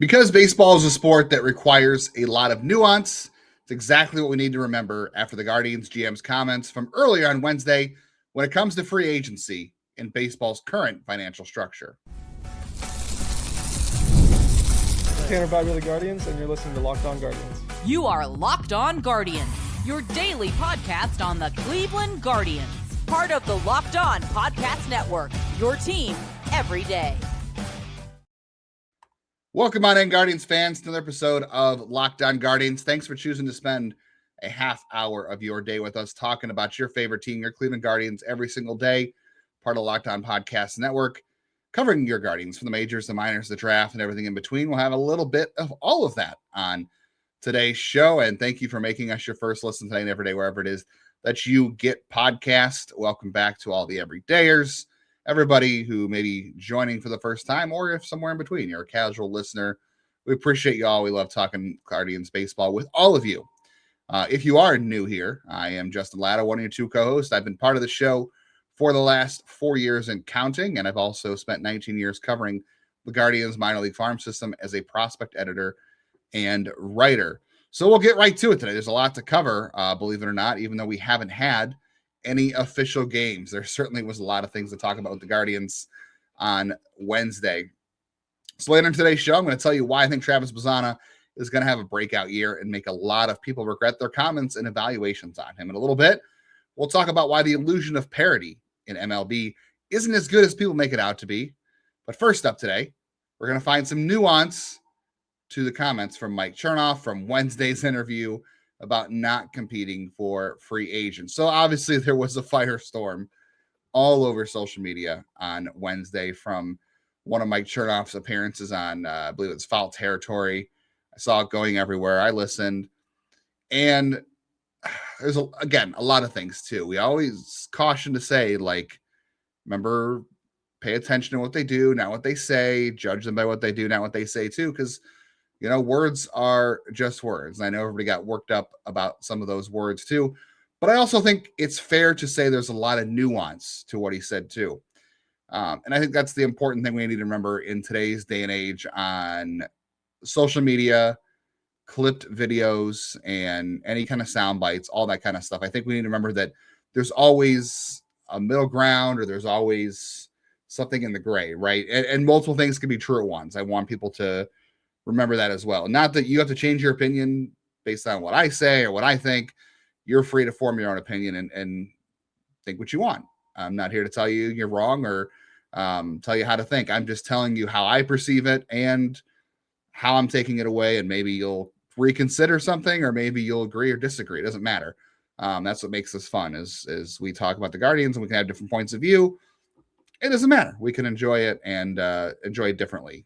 Because baseball is a sport that requires a lot of nuance, it's exactly what we need to remember after the Guardians GM's comments from earlier on Wednesday when it comes to free agency in baseball's current financial structure. Tanner Bobby of the Guardians, and you're listening to Locked On Guardians. You are Locked On Guardians, your daily podcast on the Cleveland Guardians. Part of the Locked On Podcast Network, your team every day. Welcome on in, Guardians fans, to another episode of Locked On Guardians. Thanks for choosing to spend a half hour of your day with us talking about your favorite team, your Cleveland Guardians, every single day. Part of Locked On Podcast Network, covering your Guardians from the majors, the minors, the draft, and everything in between. We'll have a little bit of all of that on today's show. And thank you for making us your first listen today and every day, wherever it is that you get podcast. Welcome back to all the everydayers. Everybody who may be joining for the first time, or if somewhere in between, you're a casual listener, we appreciate you all. We love talking Guardians baseball with all of you. If you are new here, I am Justin Lada, one of your two co-hosts. I've been part of the show for the last 4 years and counting, and I've also spent 19 years covering the Guardians minor league farm system as a prospect editor and writer. So we'll get right to it today. There's a lot to cover, believe it or not, even though we haven't had any official games. There certainly was a lot of things to talk about with the Guardians on Wednesday. So later in today's show, I'm going to tell you why I think Travis Bazzana is going to have a breakout year and make a lot of people regret their comments and evaluations on him. In a little bit, we'll talk about why the illusion of parity in MLB isn't as good as people make it out to be. But first up today, we're going to find some nuance to the comments from Mike Chernoff from Wednesday's interview about not competing for free agents. So obviously there was a firestorm all over social media on Wednesday from one of Mike Chernoff's appearances on, I believe it's Foul Territory. I saw it going everywhere. I listened. And there's, again, a lot of things too. We always caution to say, like, remember, pay attention to what they do, not what they say. Judge them by what they do, not what they say too, because you know, words are just words. And I know everybody got worked up about some of those words too. But I also think it's fair to say there's a lot of nuance to what he said too. And I think that's the important thing we need to remember in today's day and age on social media, clipped videos, and any kind of sound bites, all that kind of stuff. I think we need to remember that there's always a middle ground, or there's always something in the gray, right? And multiple things can be true at once. I want people to remember that as well. Not that you have to change your opinion based on what I say or what I think. You're free to form your own opinion and think what you want. I'm not here to tell you you're wrong or tell you how to think. I'm just telling you how I perceive it and how I'm taking it away. And maybe you'll reconsider something, or maybe you'll agree or disagree. It doesn't matter. That's what makes this fun is we talk about the Guardians and we can have different points of view. It doesn't matter. We can enjoy it and enjoy it differently.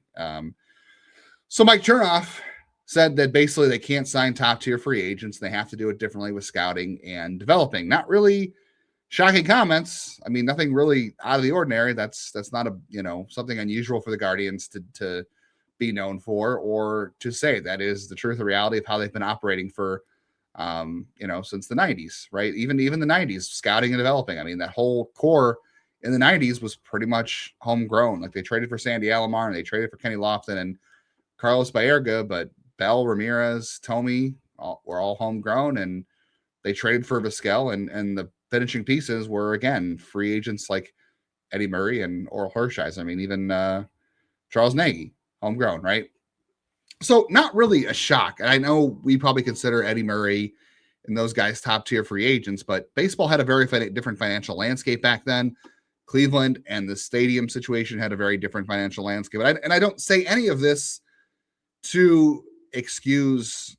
So Mike Chernoff said that basically they can't sign top-tier free agents. They have to do it differently with scouting and developing. Not really shocking comments. I mean, nothing really out of the ordinary. That's not a something unusual for the Guardians to be known for, or to say. That is the truth, the reality of how they've been operating for since the 90s, right? Even the 90s, scouting and developing. I mean, that whole core in the 90s was pretty much homegrown. Like, they traded for Sandy Alomar and they traded for Kenny Lofton and Carlos Baerga, but Bell, Ramirez, Tomey were all homegrown, and they traded for Vizquel, and the finishing pieces were, again, free agents like Eddie Murray and Oral Hershiser. I mean, even Charles Nagy, homegrown, right? So not really a shock. And I know we probably consider Eddie Murray and those guys top-tier free agents, but baseball had a very different financial landscape back then. Cleveland and the stadium situation had a very different financial landscape. And I don't say any of this to excuse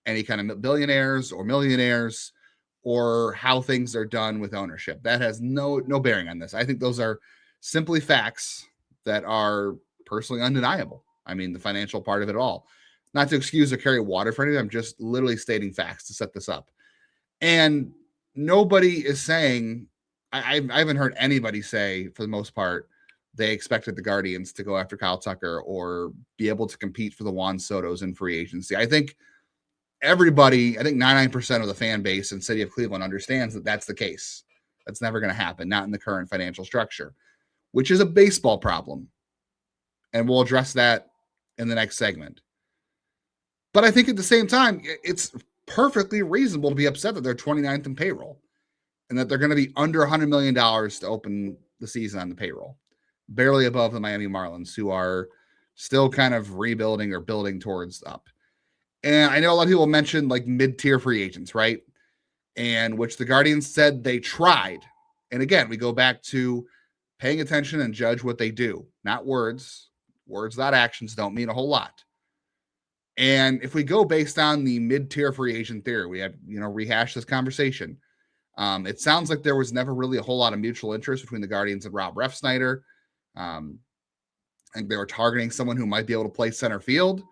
any kind of billionaires or millionaires or how things are done with ownership. That has no bearing on this. I think those are simply facts that are personally undeniable. I mean, the financial part of it all. Not to excuse or carry water for anything. I'm just literally stating facts to set this up. And nobody is saying, I haven't heard anybody say, for the most part, they expected the Guardians to go after Kyle Tucker or be able to compete for the Juan Sotos in free agency. I think 99% of the fan base in city of Cleveland understands that that's the case. That's never going to happen, not in the current financial structure, which is a baseball problem. And we'll address that in the next segment. But I think at the same time, it's perfectly reasonable to be upset that they're 29th in payroll and that they're going to be under $100 million to open the season on the payroll, barely above the Miami Marlins, who are still kind of rebuilding or building towards up. And I know a lot of people mentioned like mid-tier free agents, right? And which the Guardians said they tried. And again, we go back to paying attention and judge what they do, not words. Words without actions don't mean a whole lot. And if we go based on the mid-tier free agent theory, we have, rehashed this conversation. It sounds like there was never really a whole lot of mutual interest between the Guardians and Rob Refsnyder. I think they were targeting someone who might be able to play center field.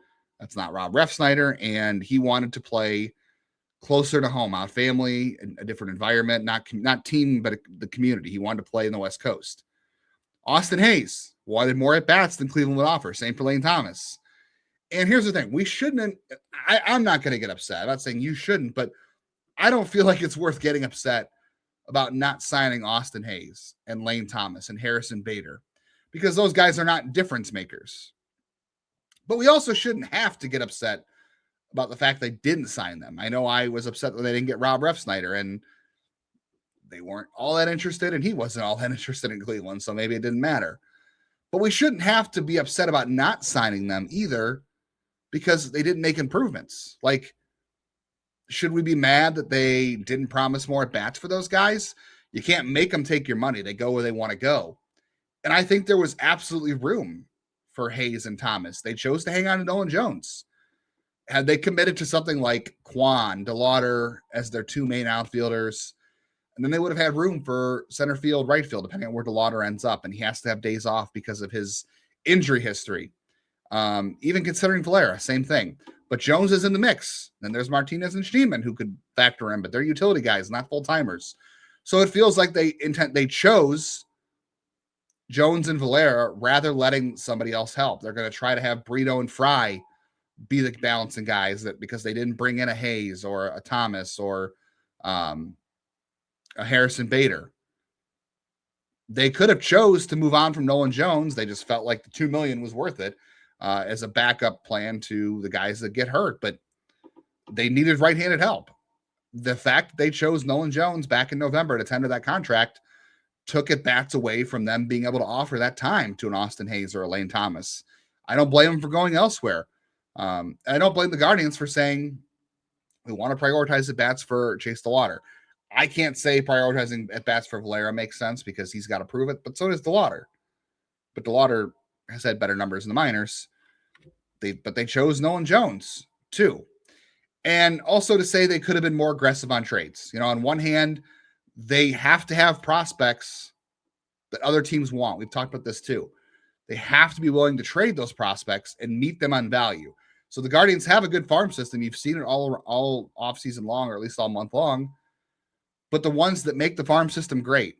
That's not Rob Refsnyder. And he wanted to play closer to home, out family, a different environment, not team, but the community. He wanted to play in the West Coast. Austin Hayes wanted more at bats than Cleveland would offer. Same for Lane Thomas. And here's the thing. We shouldn't, I'm not going to get upset. I'm not saying you shouldn't, but I don't feel like it's worth getting upset about not signing Austin Hayes and Lane Thomas and Harrison Bader, because those guys are not difference makers. But we also shouldn't have to get upset about the fact they didn't sign them. I know I was upset that they didn't get Rob Refsnyder, and they weren't all that interested, and he wasn't all that interested in Cleveland, so maybe it didn't matter. But we shouldn't have to be upset about not signing them either, because they didn't make improvements. Like, should we be mad that they didn't promise more at bats for those guys? You can't make them take your money. They go where they want to go. And I think there was absolutely room for Hayes and Thomas. They chose to hang on to Nolan Jones. Had they committed to something like Quan, DeLauder as their two main outfielders, and then they would have had room for center field, right field, depending on where DeLauder ends up. And he has to have days off because of his injury history. Even considering Valera, same thing. But Jones is in the mix. Then there's Martinez and Schneemann who could factor in, but they're utility guys, not full-timers. So it feels like they chose Jones and Valera rather letting somebody else help. They're going to try to have Brito and Fry be the balancing guys, that because they didn't bring in a Hayes or a Thomas or a Harrison Bader. They could have chose to move on from Nolan Jones. They just felt like the $2 million was worth it as a backup plan to the guys that get hurt, but they needed right-handed help. The fact that they chose Nolan Jones back in November to tender that contract took at bats away from them being able to offer that time to an Austin Hayes or a Lane Thomas. I don't blame them for going elsewhere. I don't blame the Guardians for saying we want to prioritize at bats for Chase DeLauder. I can't say prioritizing at bats for Valera makes sense because he's got to prove it, but so does DeLauder. But DeLauder has had better numbers in the minors. But they chose Nolan Jones too. And also to say they could have been more aggressive on trades. On one hand, they have to have prospects that other teams want. We've talked about this too. They have to be willing to trade those prospects and meet them on value. So the Guardians have a good farm system. You've seen it all offseason long, or at least all month long. But the ones that make the farm system great,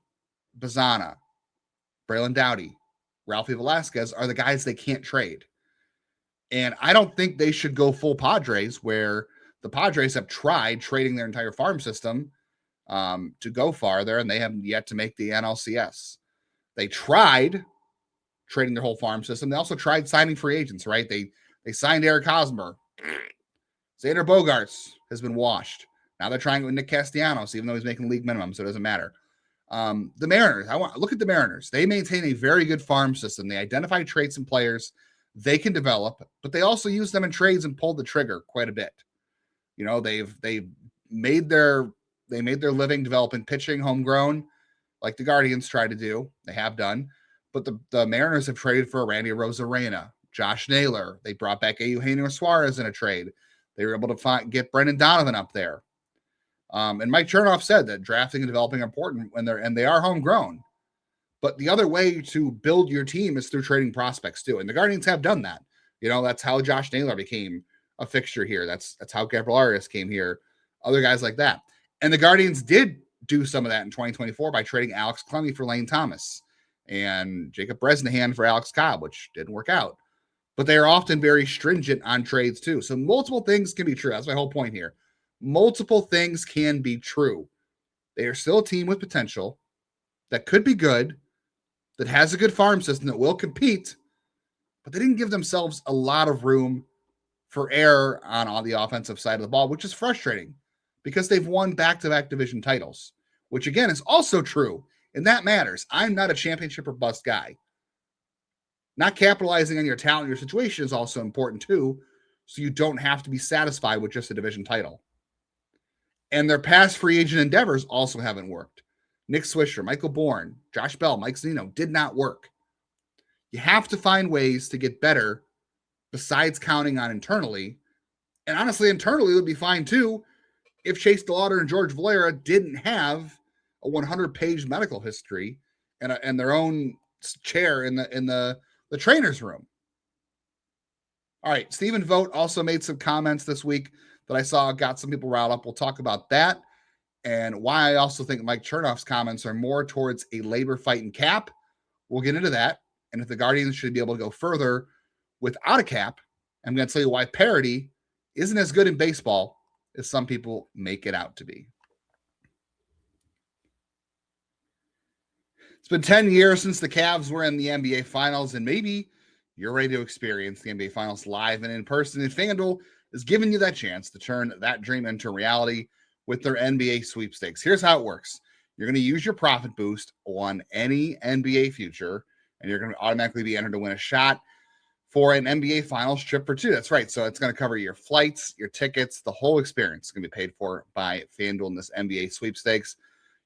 Bazzana, Braylon Doughty, Ralphie Velasquez, are the guys they can't trade. And I don't think they should go full Padres, where the Padres have tried trading their entire farm system to go farther, and they haven't yet to make the NLCS. They tried trading their whole farm system. They also tried signing free agents, right? They signed Eric Hosmer. Xander Bogaerts has been washed. Now they're trying with Nick Castellanos, even though he's making league minimum, so it doesn't matter. The Mariners, look at the Mariners. They maintain a very good farm system. They identify traits and players they can develop, but they also use them in trades and pulled the trigger quite a bit. They've made their living developing pitching homegrown, like the Guardians try to do. They have done, but the Mariners have traded for Randy Arozarena, Josh Naylor. They brought back Eugenio Suarez in a trade. They were able to get Brendan Donovan up there. And Mike Chernoff said that drafting and developing are important and they are homegrown. But the other way to build your team is through trading prospects too. And the Guardians have done that. That's how Josh Naylor became a fixture here. That's how Gabriel Arias came here. Other guys like that. And the Guardians did do some of that in 2024 by trading Alex Clemmy for Lane Thomas and Jacob Bresnahan for Alex Cobb, which didn't work out. But they are often very stringent on trades too. So multiple things can be true. That's my whole point here. Multiple things can be true. They are still a team with potential that could be good, that has a good farm system that will compete, but they didn't give themselves a lot of room for error on the offensive side of the ball, which is frustrating because they've won back-to-back division titles, which again is also true, and that matters. I'm not a championship or bust guy. Not capitalizing on your talent and your situation is also important too, so you don't have to be satisfied with just a division title. And their past free agent endeavors also haven't worked. Nick Swisher, Michael Bourne, Josh Bell, Mike Zeno did not work. You have to find ways to get better besides counting on internally. And honestly, internally would be fine too if Chase DeLauder and George Valera didn't have a 100-page medical history and their own chair in the trainer's room. All right, Stephen Vogt also made some comments this week that I saw got some people riled up. We'll talk about that and why I also think Mike Chernoff's comments are more towards a labor fight and cap. We'll get into that. And if the Guardians should be able to go further without a cap, I'm going to tell you why parity isn't as good in baseball as some people make it out to be. It's been 10 years since the Cavs were in the NBA Finals, and maybe you're ready to experience the NBA Finals live and in person. And FanDuel is giving you that chance to turn that dream into reality with their NBA sweepstakes. Here's how it works. You're going to use your profit boost on any NBA future, and you're going to automatically be entered to win a shot for an NBA Finals trip for two. That's right. So it's going to cover your flights, your tickets, the whole experience is going to be paid for by FanDuel in this NBA sweepstakes.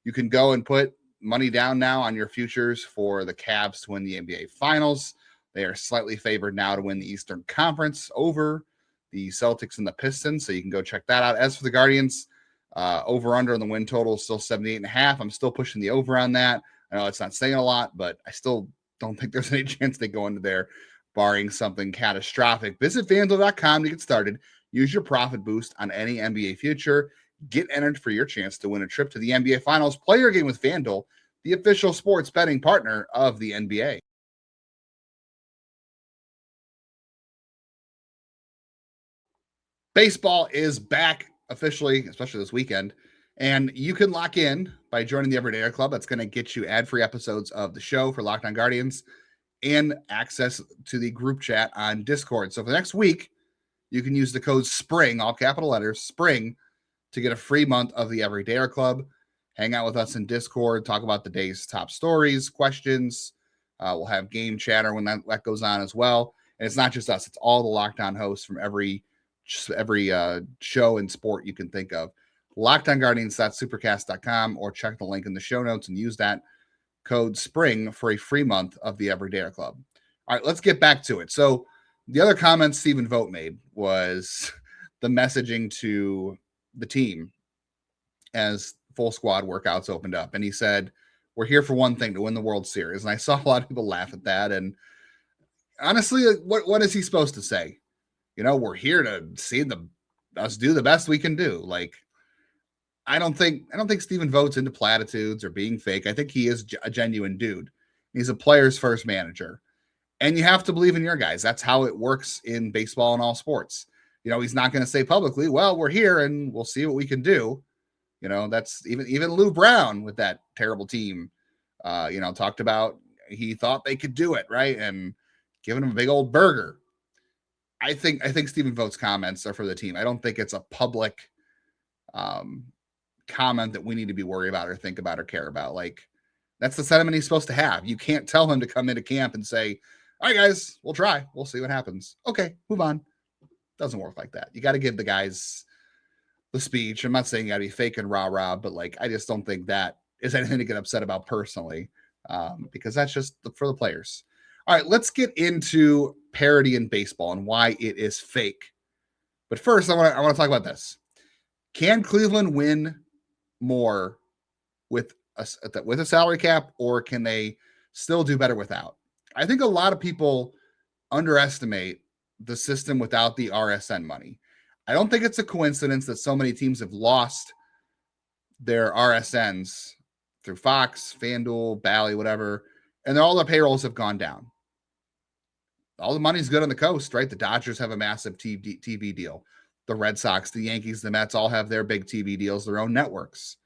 You can go and put money down now on your futures for the Cavs to win the NBA Finals. They are slightly favored now to win the Eastern Conference over the Celtics and the Pistons. So you can go check that out. As for the Guardians, over under on the win total is still 78.5. I'm still pushing the over on that. I know it's not saying a lot, but I still don't think there's any chance they go into there, barring something catastrophic. Visit FanDuel.com to get started. Use your profit boost on any NBA future. Get entered for your chance to win a trip to the NBA Finals. Play your game with FanDuel, the official sports betting partner of the NBA. Baseball is back officially, especially this weekend, and you can lock in by joining the Everydayer Club. That's going to get you ad-free episodes of the show for Locked On Guardians and access to the group chat on Discord. So for the next week, you can use the code SPRING, all capital letters, SPRING, to get a free month of the Everydayer Club. Hang out with us in Discord, talk about the day's top stories, questions. We'll have game chatter when that goes on as well. And it's not just us, it's all the Locked On hosts from every show and sport you can think of. LockedOnGuardians.supercast.com, or check the link in the show notes and use that code SPRING for a free month of the Everydayer Club. All right, let's get back to it. So the other comment Stephen Vogt made was the messaging to the team as full squad workouts opened up. And he said, we're here for one thing, to win the World Series. And I saw a lot of people laugh at that. And honestly, what is he supposed to say? You know, we're here to see us do the best we can do. Like, I don't think Stephen Vogt's into platitudes or being fake. I think he is a genuine dude. He's a player's first manager. And you have to believe in your guys. That's how it works in baseball and all sports. You know, he's not going to say publicly, well, we're here and we'll see what we can do. You know, that's even Lou Brown with that terrible team, talked about he thought they could do it, right? And giving him a big old burger. I think Stephen Vogt's comments are for the team. I don't think it's a public comment that we need to be worried about or think about or care about. Like, that's the sentiment he's supposed to have. You can't tell him to come into camp and say, all right, guys, we'll try. We'll see what happens. Okay, move on. Doesn't work like that. You got to give the guys the speech. I'm not saying you got to be fake and rah-rah, but like, I just don't think that is anything to get upset about personally, because that's just for the players. All right, let's get into parity in baseball and why it is fake. But first, I want to talk about this. Can Cleveland win more with a salary cap, or can they still do better without? I think a lot of people underestimate the system without the RSN money. I don't think it's a coincidence that so many teams have lost their RSNs through Fox, FanDuel, Bally, whatever, and all the payrolls have gone down. All the money's good on the coast, right? The Dodgers have a massive TV deal. The Red Sox, the Yankees, the Mets all have their big TV deals, their own networks.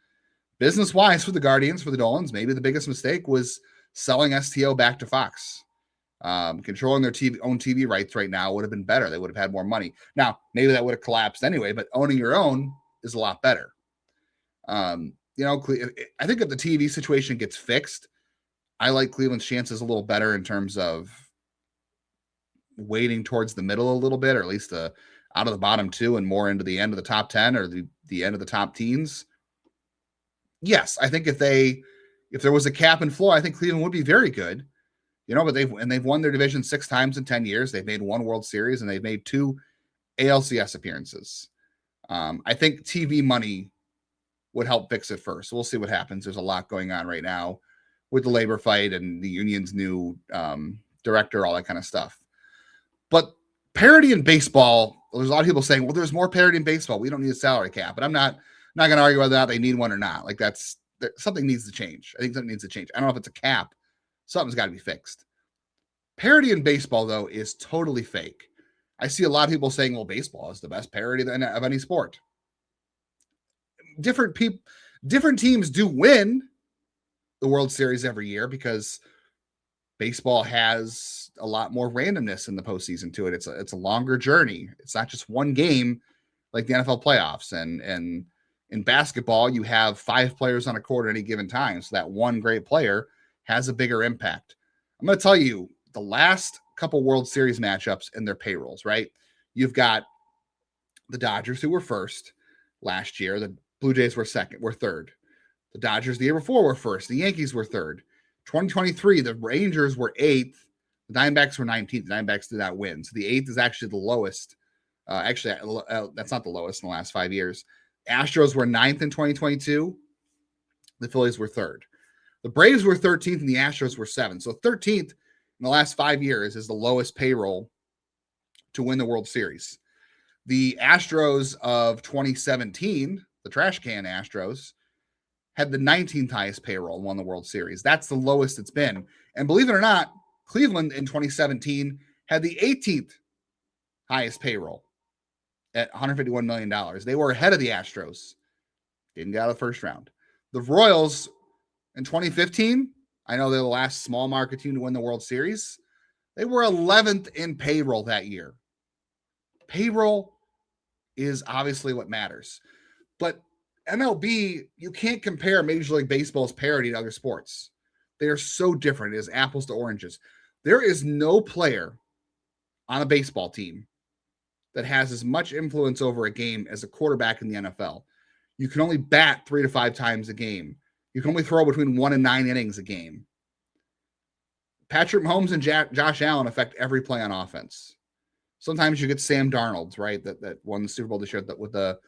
Business-wise for the Guardians, for the Nolans, maybe the biggest mistake was selling STO back to Fox. Controlling their own TV rights right now would have been better. They would have had more money. Now, maybe that would have collapsed anyway, but owning your own is a lot better. I think if the TV situation gets fixed, I like Cleveland's chances a little better in terms of weighting towards the middle a little bit, or at least out of the bottom 2 and more into the end of the top 10 or the end of the top teens. Yes, I think if there was a cap and floor, I think Cleveland would be very good. But they've won their division 6 times in 10 years. They've made 1 World Series and they've made 2 ALCS appearances. I think TV money would help fix it first. We'll see what happens. There's a lot going on right now with the labor fight and the union's new director, all that kind of stuff. But parity in baseball, there's a lot of people saying, well, there's more parity in baseball. We don't need a salary cap. But I'm not going to argue whether or not they need one or not. Like something needs to change. I think something needs to change. I don't know if it's a cap. Something's got to be fixed. Parity in baseball, though, is totally fake. I see a lot of people saying, well, baseball is the best parity of any sport. Different teams do win the World Series every year because baseball has a lot more randomness in the postseason to it. It's a longer journey. It's not just one game like the NFL playoffs. And in basketball, you have 5 players on a court at any given time. So that one great player has a bigger impact. I'm going to tell you the last couple World Series matchups and their payrolls, right? You've got the Dodgers, who were first last year. The Blue Jays were third. The Dodgers the year before were first. The Yankees were third. 2023, the Rangers were 8th. The Diamondbacks were 19th. The Diamondbacks did not win. So the 8th is actually the lowest. That's not the lowest in the last 5 years. Astros were 9th in 2022. The Phillies were 3rd. The Braves were 13th and the Astros were 7th. So 13th in the last 5 years is the lowest payroll to win the World Series. The Astros of 2017, the trash can Astros, had the 19th highest payroll and won the World Series. That's the lowest it's been. And believe it or not, Cleveland in 2017 had the 18th highest payroll at $151 million. They were ahead of the Astros. Didn't get out of the first round. The Royals in 2015, I know they're the last small market team to win the World Series. They were 11th in payroll that year. Payroll is obviously what matters. But MLB, you can't compare Major League Baseball's parity to other sports. They are so different. It is apples to oranges. There is no player on a baseball team that has as much influence over a game as a quarterback in the NFL. You can only bat 3 to 5 times a game. You can only throw between 1 and 9 innings a game. Patrick Mahomes and Josh Allen affect every play on offense. Sometimes you get Sam Darnold, right? That won the Super Bowl this year with the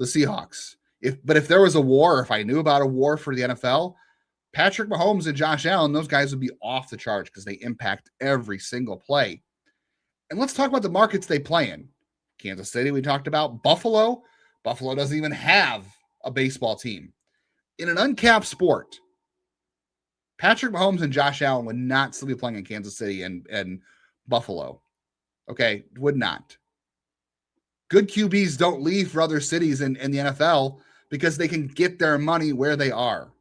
Seahawks. If there was a war, or if I knew about a war for the NFL, Patrick Mahomes and Josh Allen, those guys would be off the charts because they impact every single play. And let's talk about the markets they play in. Kansas City, we talked about. Buffalo doesn't even have a baseball team. In an uncapped sport, Patrick Mahomes and Josh Allen would not still be playing in Kansas City and Buffalo. Okay, would not. Good QBs don't leave for other cities in the NFL because they can get their money where they are.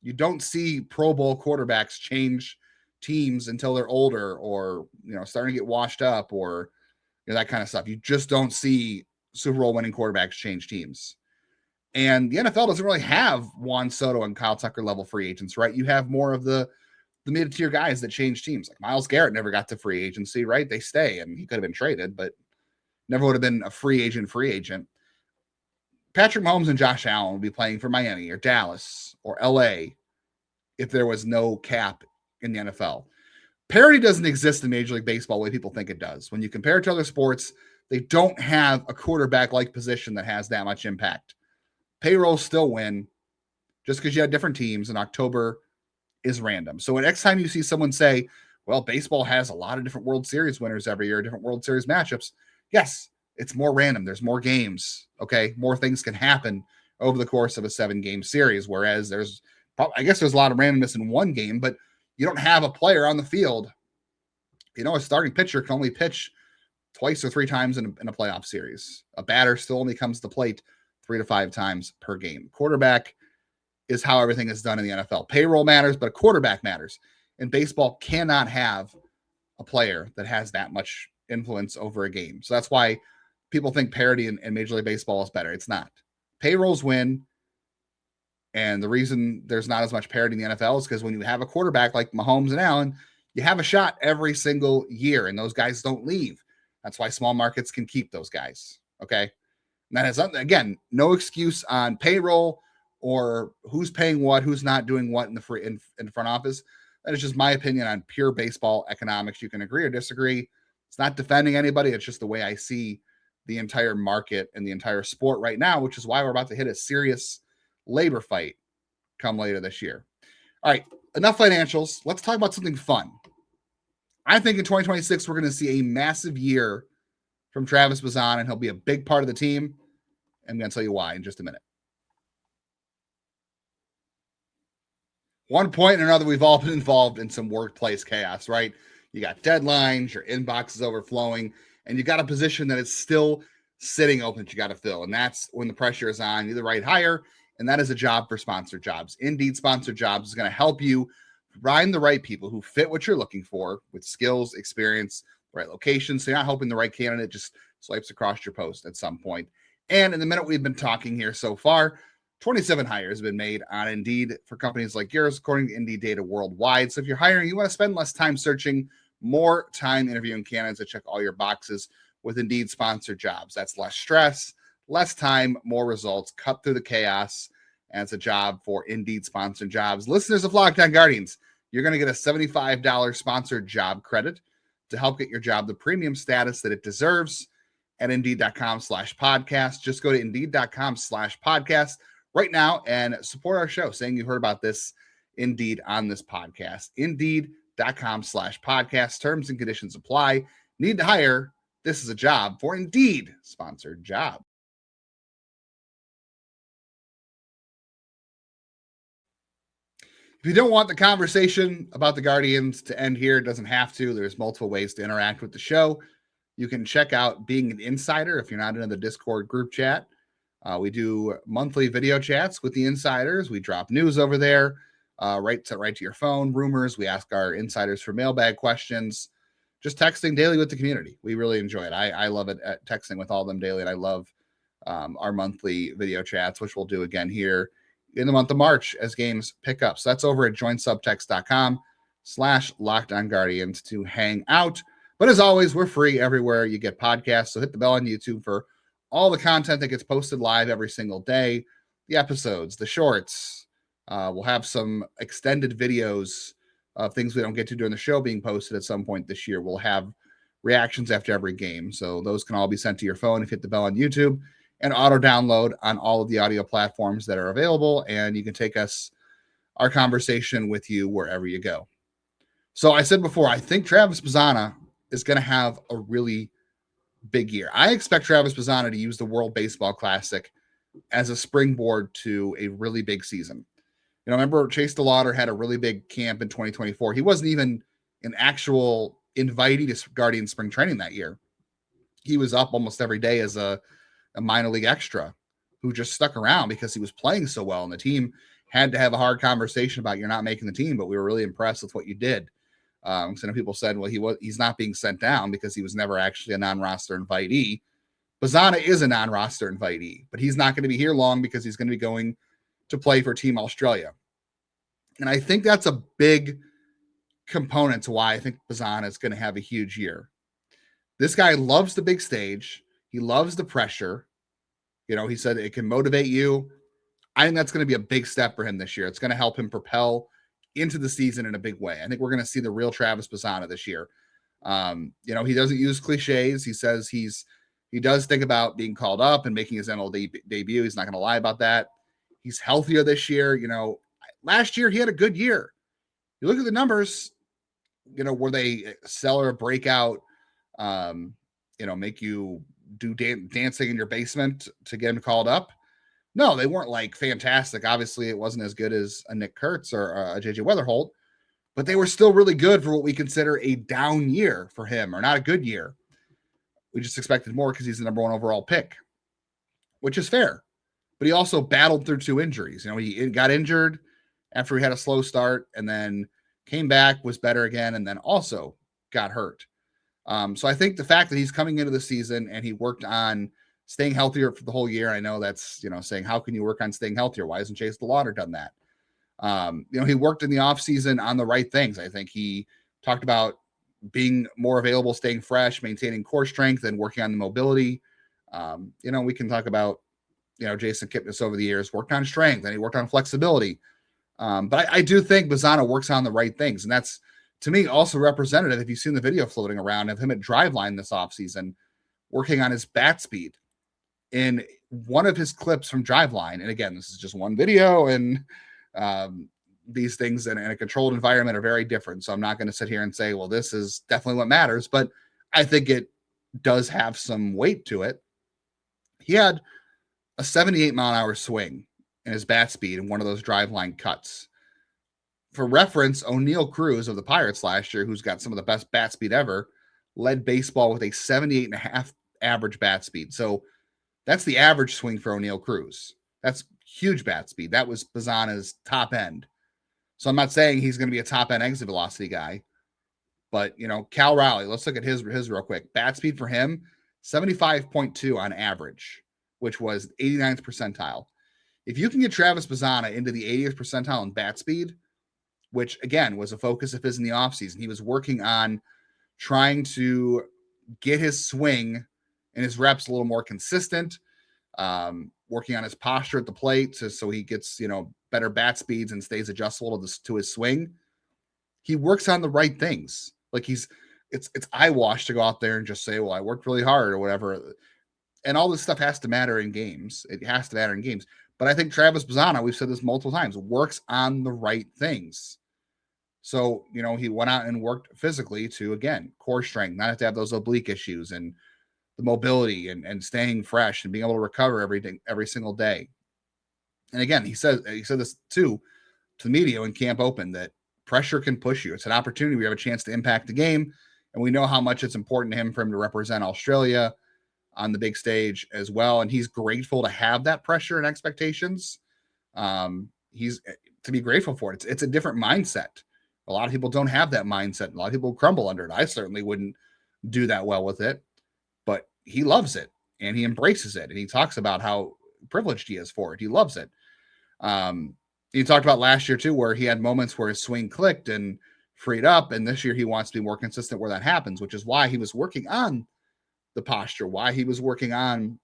You don't see Pro Bowl quarterbacks change teams until they're older or, starting to get washed up or that kind of stuff. You just don't see Super Bowl winning quarterbacks change teams. And the NFL doesn't really have Juan Soto and Kyle Tucker level free agents, right? You have more of the mid-tier guys that change teams. Like Myles Garrett never got to free agency, right? They stay, and he could have been traded, but never would have been a free agent. Patrick Mahomes and Josh Allen would be playing for Miami or Dallas or LA if there was no cap in the NFL. Parity doesn't exist in Major League Baseball the way people think it does. When you compare it to other sports, they don't have a quarterback-like position that has that much impact. Payrolls still win. Just because you have different teams in October is random. So next time you see someone say, well, baseball has a lot of different World Series winners every year, different World Series matchups. Yes, it's more random. There's more games. Okay. More things can happen over the course of a 7-game series. Whereas there's a lot of randomness in one game, but you don't have a player on the field. A starting pitcher can only pitch twice or 3 times in a playoff series. A batter still only comes to the plate 3 to 5 times per game. Quarterback is how everything is done in the NFL. Payroll matters, but a quarterback matters. And baseball cannot have a player that has that much influence over a game. So that's why people think parity in Major League Baseball is better. It's not. Payrolls win. And the reason there's not as much parity in the NFL is because when you have a quarterback like Mahomes and Allen, you have a shot every single year, and those guys don't leave. That's why small markets can keep those guys. Okay. And that is, again, no excuse on payroll or who's paying what, who's not doing what in the front office. That is just my opinion on pure baseball economics. You can agree or disagree. It's not defending anybody. It's just the way I see the entire market and the entire sport right now, which is why we're about to hit a serious labor fight come later this year. All right, enough financials. Let's talk about something fun. I think in 2026, we're going to see a massive year from Travis Bazzana, and he'll be a big part of the team. I'm going to tell you why in just a minute. One point or another, we've all been involved in some workplace chaos, right? You got deadlines, your inbox is overflowing, and you got a position that is still sitting open that you got to fill. And that's when the pressure is on you, the right hire, and that is a job for sponsored jobs. Indeed Sponsored Jobs is going to help you find the right people who fit what you're looking for with skills, experience, the right location. So you're not hoping the right candidate just swipes across your post at some point. And in the minute we've been talking here so far, 27 hires have been made on Indeed for companies like yours, according to Indeed data worldwide. So if you're hiring, you want to spend less time searching, more time interviewing candidates that check all your boxes with Indeed Sponsored Jobs. That's less stress, less time, more results, cut through the chaos, and it's a job for Indeed Sponsored Jobs. Listeners of Locked On Guardians, you're going to get a $75 sponsored job credit to help get your job the premium status that it deserves at Indeed.com/podcast. Just go to Indeed.com/podcast right now and support our show, saying you heard about this Indeed on this podcast. Indeed.com/podcast. Terms and conditions apply. Need to hire? This is a job for Indeed Sponsored Job. If you don't want the conversation about the Guardians to end here, it doesn't have to. There's multiple ways to interact with the show. You can check out Being an Insider if you're not in the Discord group chat. We do monthly video chats with the insiders. We drop news over there, right to your phone, rumors. We ask our insiders for mailbag questions, just texting daily with the community. We really enjoy it. I love it at texting with all of them daily, and I love our monthly video chats, which we'll do again here in the month of March as games pick up. So that's over at joinsubtext.com/LockedOnGuardians to hang out. But as always, we're free everywhere you get podcasts. So hit the bell on YouTube for all the content that gets posted live every single day, the episodes, the shorts. We'll have some extended videos of things we don't get to during the show being posted at some point this year. We'll have reactions after every game. So those can all be sent to your phone if you hit the bell on YouTube, and auto download on all of the audio platforms that are available. And you can take our conversation with you wherever you go. So I said before, I think Travis Bazzana is going to have a really big year. I expect Travis Bazzana to use the World Baseball Classic as a springboard to a really big season. You know, remember Chase DeLauder had a really big camp in 2024. He wasn't even an actual invitee to Guardian spring training that year. He was up almost every day as a minor league extra who just stuck around because he was playing so well, and the team had to have a hard conversation about you're not making the team, but we were really impressed with what you did. Some people said, well, he's not being sent down because he was never actually a non-roster invitee. Bazzana is a non-roster invitee, but he's not going to be here long because he's going to be going to play for Team Australia. And I think that's a big component to why I think Bazzana is going to have a huge year. This guy loves the big stage. He loves the pressure. You know, he said it can motivate you. I think that's going to be a big step for him this year. It's going to help him propel into the season in a big way. I think we're going to see the real Travis Bazzana this year. You know, he doesn't use cliches. He says he does think about being called up and making his MLB debut. He's not going to lie about that. He's healthier this year. You know, last year he had a good year. You look at the numbers, you know, were they stellar, breakout, you know, make you do dancing in your basement to get him called up? No, they weren't like fantastic. Obviously, it wasn't as good as a Nick Kurtz or a JJ Weatherholt, but they were still really good for what we consider a down year for him, or not a good year. We just expected more because he's the number one overall pick, which is fair. But he also battled through 2 injuries. You know, he got injured after he had a slow start and then came back, was better again, and then also got hurt. So I think the fact that he's coming into the season and he worked on staying healthier for the whole year. I know that's, saying, how can you work on staying healthier? Why hasn't Chase the Lauder done that? He worked in the offseason on the right things. I think he talked about being more available, staying fresh, maintaining core strength, and working on the mobility. We can talk about, Jason Kipnis over the years worked on strength and he worked on flexibility. But I do think Bazzana works on the right things. And that's, to me, also representative. If you've seen the video floating around of him at Driveline this offseason, working on his bat speed in one of his clips from Driveline. And again, this is just one video, and these things in a controlled environment are very different. So I'm not going to sit here and say, well, this is definitely what matters, but I think it does have some weight to it. He had a 78-mile-an-hour swing in his bat speed in one of those Driveline cuts. For reference, O'Neal Cruz of the Pirates last year, who's got some of the best bat speed ever, led baseball with a 78.5 average bat speed. So that's the average swing for O'Neal Cruz. That's huge bat speed. That was Bazzana's top end. So I'm not saying he's going to be a top end exit velocity guy, but Cal Raleigh, let's look at his real quick. Bat speed for him, 75.2 on average, which was 89th percentile. If you can get Travis Bazzana into the 80th percentile in bat speed, which again was a focus of his in the offseason, he was working on trying to get his swing and his reps a little more consistent, working on his posture at the plate so he gets, better bat speeds and stays adjustable to his swing. He works on the right things. Like it's eyewash to go out there and just say, well, I worked really hard or whatever. And all this stuff has to matter in games. It has to matter in games. But I think Travis Bazzana, we've said this multiple times, works on the right things. So, he went out and worked physically to, again, core strength, not have to have those oblique issues, and the mobility and staying fresh and being able to recover every single day. And again, he said this too to the media in Camp Open, that pressure can push you. It's an opportunity. We have a chance to impact the game. And we know how much it's important to him for him to represent Australia on the big stage as well. And he's grateful to have that pressure and expectations. He's to be grateful for it. It's a different mindset. A lot of people don't have that mindset. A lot of people crumble under it. I certainly wouldn't do that well with it, but he loves it and he embraces it. And he talks about how privileged he is for it. He loves it. He talked about last year too, where he had moments where his swing clicked and freed up. And this year he wants to be more consistent where that happens, which is why he was working on the posture, why he was working on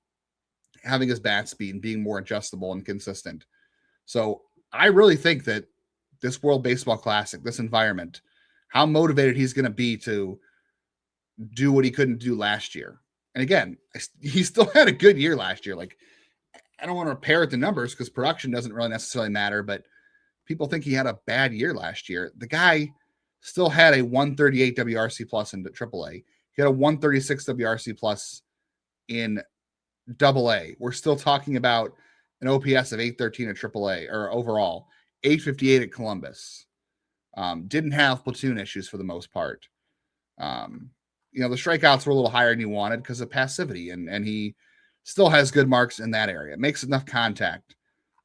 having his bat speed and being more adjustable and consistent. So I really think that this World Baseball Classic, this environment, how motivated he's going to be to do what he couldn't do last year. And again, he still had a good year last year. Like, I don't want to parrot the numbers because production doesn't really necessarily matter, but people think he had a bad year last year. The guy still had a 138 WRC plus in AAA. He had a 136 WRC plus in AA. We're still talking about an OPS of 813 at AAA or overall, 858 at Columbus. Didn't have platoon issues for the most part. The strikeouts were a little higher than he wanted because of passivity, and he still has good marks in that area. Makes enough contact,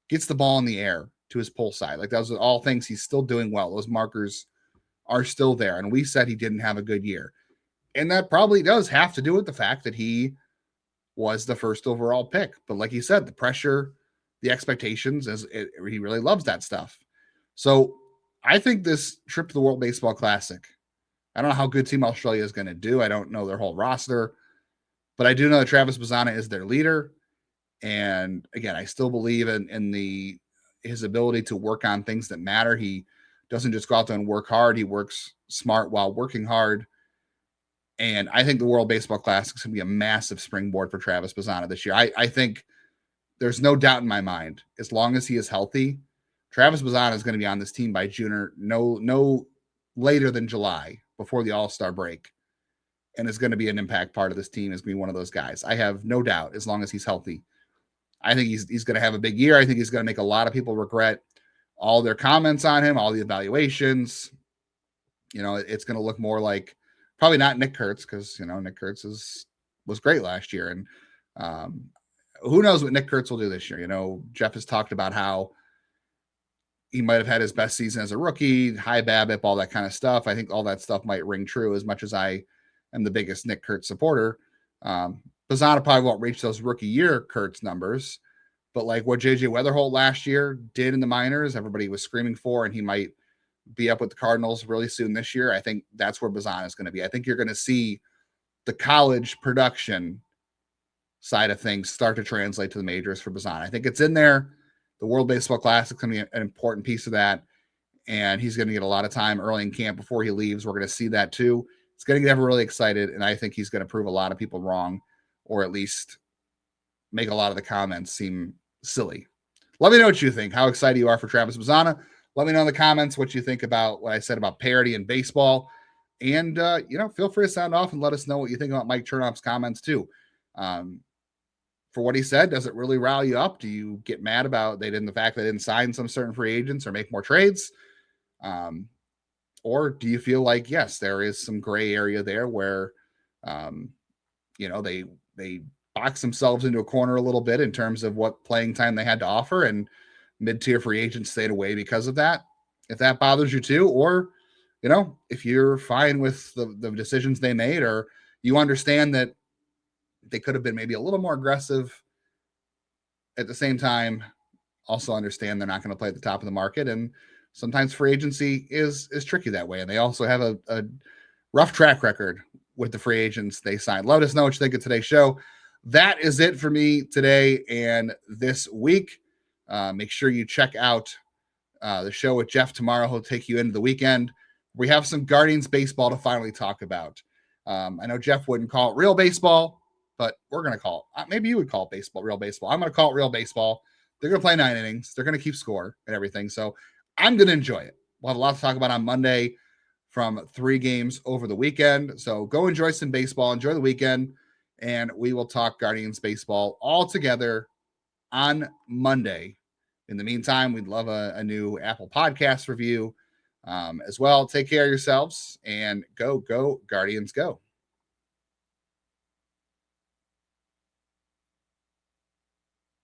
gets the ball in the air to his pull side. Like, those are all things he's still doing well. Those markers are still there. And we said he didn't have a good year. And that probably does have to do with the fact that he was the first overall pick. But like you said, the pressure, the expectations, he really loves that stuff. So I think this trip to the World Baseball Classic, I don't know how good Team Australia is going to do. I don't know their whole roster, but I do know that Travis Bazzana is their leader. And again, I still believe in his ability to work on things that matter. He doesn't just go out there and work hard. He works smart while working hard. And I think the World Baseball Classic is going to be a massive springboard for Travis Bazzana this year. I think there's no doubt in my mind, as long as he is healthy, Travis Bazzana is going to be on this team by June or no later than July, before the All-Star break, and is going to be an impact part of this team, is going to be one of those guys. I have no doubt, as long as he's healthy. I think he's going to have a big year. I think he's going to make a lot of people regret all their comments on him, all the evaluations. It's going to look more like, probably not Nick Kurtz, because Nick Kurtz was great last year, and who knows what Nick Kurtz will do this year. Jeff has talked about how he might have had his best season as a rookie, high BABIP, all that kind of stuff. I think all that stuff might ring true as much as I am the biggest Nick Kurtz supporter. Bazzana probably won't reach those rookie year Kurtz numbers, but like what JJ Weatherholt last year did in the minors, everybody was screaming for, and he might be up with the Cardinals really soon this year. I think that's where Bazzana is going to be. I think you're going to see the college production side of things start to translate to the majors for Bazzana. I think it's in there. The World Baseball Classic is going to be an important piece of that, and he's going to get a lot of time early in camp before he leaves. We're going to see that too. It's going to get everyone really excited, and I think he's going to prove a lot of people wrong, or at least make a lot of the comments seem silly. Let me know what you think, how excited you are for Travis Bazzana. Let me know in the comments what you think about what I said about parity in baseball, and feel free to sound off and let us know what you think about Mike Chernoff's comments too. For what he said, does it really rile you up? Do you get mad about the fact they didn't sign some certain free agents or make more trades? Or do you feel like, yes, there is some gray area there where, they box themselves into a corner a little bit in terms of what playing time they had to offer, and mid-tier free agents stayed away because of that? If that bothers you too, or, if you're fine with the decisions they made, or you understand that they could have been maybe a little more aggressive, at the same time, also understand they're not going to play at the top of the market. And sometimes free agency is tricky that way. And they also have a rough track record with the free agents they signed. Let us know what you think of today's show. That is it for me today and this week. Make sure you check out the show with Jeff tomorrow. He'll take you into the weekend. We have some Guardians baseball to finally talk about. I know Jeff wouldn't call it real baseball, but we're going to call it. Maybe you would call it baseball, real baseball. I'm going to call it real baseball. They're going to play 9 innings. They're going to keep score and everything. So I'm going to enjoy it. We'll have a lot to talk about on Monday from 3 games over the weekend. So go enjoy some baseball. Enjoy the weekend. And we will talk Guardians baseball all together on Monday. In the meantime, we'd love a new Apple Podcast review as well. Take care of yourselves and go Guardians, go.